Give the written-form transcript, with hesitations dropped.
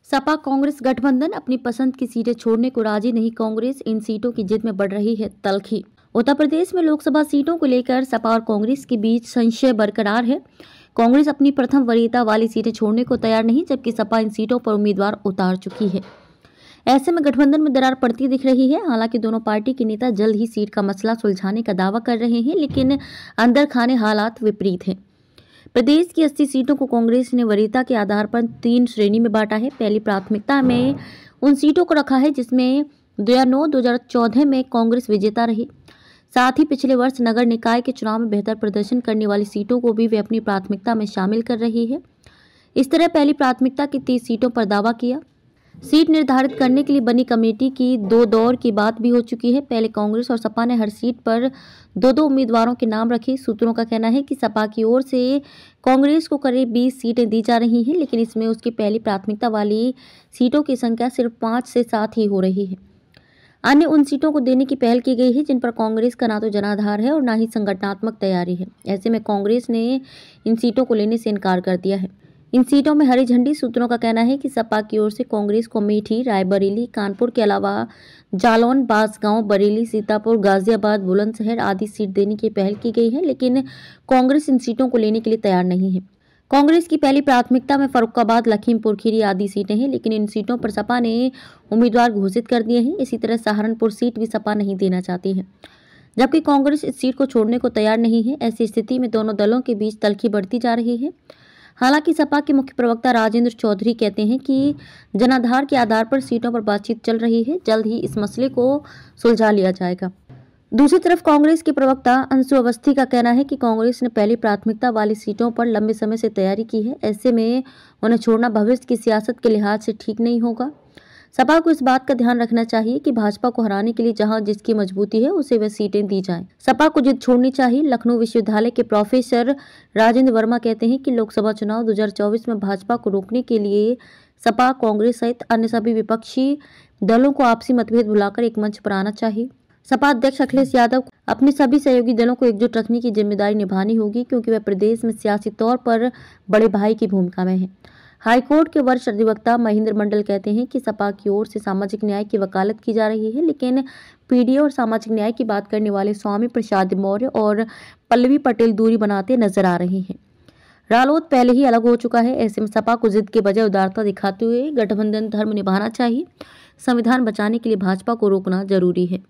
सपा कांग्रेस गठबंधन अपनी पसंद की सीटें छोड़ने को राजी नहीं। कांग्रेस इन सीटों की जिद में बढ़ रही है तल्खी। उत्तर प्रदेश में लोकसभा सीटों को लेकर सपा और कांग्रेस के बीच संशय बरकरार है। कांग्रेस अपनी प्रथम वरीयता वाली सीटें छोड़ने को तैयार नहीं, जबकि सपा इन सीटों पर उम्मीदवार उतार चुकी है। ऐसे में गठबंधन में दरार पड़ती दिख रही है। हालांकि दोनों पार्टी के नेता जल्द ही सीट का मसला सुलझाने का दावा कर रहे हैं, लेकिन अंदर खाने हालात विपरीत हैं। प्रदेश की 80 सीटों को कांग्रेस ने वरीयता के आधार पर 3 श्रेणी में बांटा है। पहली प्राथमिकता में उन सीटों को रखा है जिसमें 2009-2014 में कांग्रेस विजेता रही। साथ ही पिछले वर्ष नगर निकाय के चुनाव में बेहतर प्रदर्शन करने वाली सीटों को भी वे अपनी प्राथमिकता में शामिल कर रही है। इस तरह पहली प्राथमिकता की 30 सीटों पर दावा किया। सीट निर्धारित करने के लिए बनी कमेटी की 2 दौर की बात भी हो चुकी है। पहले कांग्रेस और सपा ने हर सीट पर 2-2 उम्मीदवारों के नाम रखे। सूत्रों का कहना है कि सपा की ओर से कांग्रेस को करीब 20 सीटें दी जा रही हैं, लेकिन इसमें उसकी पहली प्राथमिकता वाली सीटों की संख्या सिर्फ 5 से 7 ही हो रही है। अन्य उन सीटों को देने की पहल की गई है जिन पर कांग्रेस का ना तो जनाधार है और ना ही संगठनात्मक तैयारी है। ऐसे में कांग्रेस ने इन सीटों को लेने से इनकार कर दिया है। इन सीटों में हरी झंडी। सूत्रों का कहना है कि सपा की ओर से कांग्रेस को अमेठी, रायबरेली, कानपुर के अलावा जालौन, बांसगांव, बरेली, सीतापुर, गाजियाबाद, बुलंदशहर आदि सीट देने की पहल की गई है, लेकिन कांग्रेस इन सीटों को लेने के लिए तैयार नहीं है। कांग्रेस की पहली प्राथमिकता में फर्रुखाबाद, लखीमपुर खीरी आदि सीटें हैं, लेकिन इन सीटों पर सपा ने उम्मीदवार घोषित कर दिए हैं। इसी तरह सहारनपुर सीट भी सपा नहीं देना चाहती है, जबकि कांग्रेस इस सीट को छोड़ने को तैयार नहीं है। ऐसी स्थिति में दोनों दलों के बीच तल्खी बढ़ती जा रही है। हालांकि सपा के मुख्य प्रवक्ता राजेंद्र चौधरी कहते हैं कि जनाधार के आधार पर सीटों पर बातचीत चल रही है, जल्द ही इस मसले को सुलझा लिया जाएगा। दूसरी तरफ कांग्रेस के प्रवक्ता अंशु अवस्थी का कहना है कि कांग्रेस ने पहली प्राथमिकता वाली सीटों पर लंबे समय से तैयारी की है। ऐसे में उन्हें छोड़ना भविष्य की सियासत के लिहाज से ठीक नहीं होगा। सपा को इस बात का ध्यान रखना चाहिए कि भाजपा को हराने के लिए जहां जिसकी मजबूती है उसे वे सीटें दी जाएं। सपा को जिद छोड़नी चाहिए। लखनऊ विश्वविद्यालय के प्रोफेसर राजेंद्र वर्मा कहते हैं कि लोकसभा चुनाव 2024 में भाजपा को रोकने के लिए सपा, कांग्रेस सहित अन्य सभी विपक्षी दलों को आपसी मतभेद भुलाकर एक मंच पर आना चाहिए। सपा अध्यक्ष अखिलेश यादव अपने सभी सहयोगी दलों को एकजुट रखने की जिम्मेदारी निभानी होगी, क्योंकि वह प्रदेश में सियासी तौर पर बड़े भाई की भूमिका में है। हाईकोर्ट के वरिष्ठ अधिवक्ता महेंद्र मंडल कहते हैं कि सपा की ओर से सामाजिक न्याय की वकालत की जा रही है, लेकिन पीडीए और सामाजिक न्याय की बात करने वाले स्वामी प्रसाद मौर्य और पल्लवी पटेल दूरी बनाते नजर आ रहे हैं। रालोद पहले ही अलग हो चुका है। ऐसे में सपा को जिद के बजाय उदारता दिखाते हुए गठबंधन धर्म निभाना चाहिए। संविधान बचाने के लिए भाजपा को रोकना जरूरी है।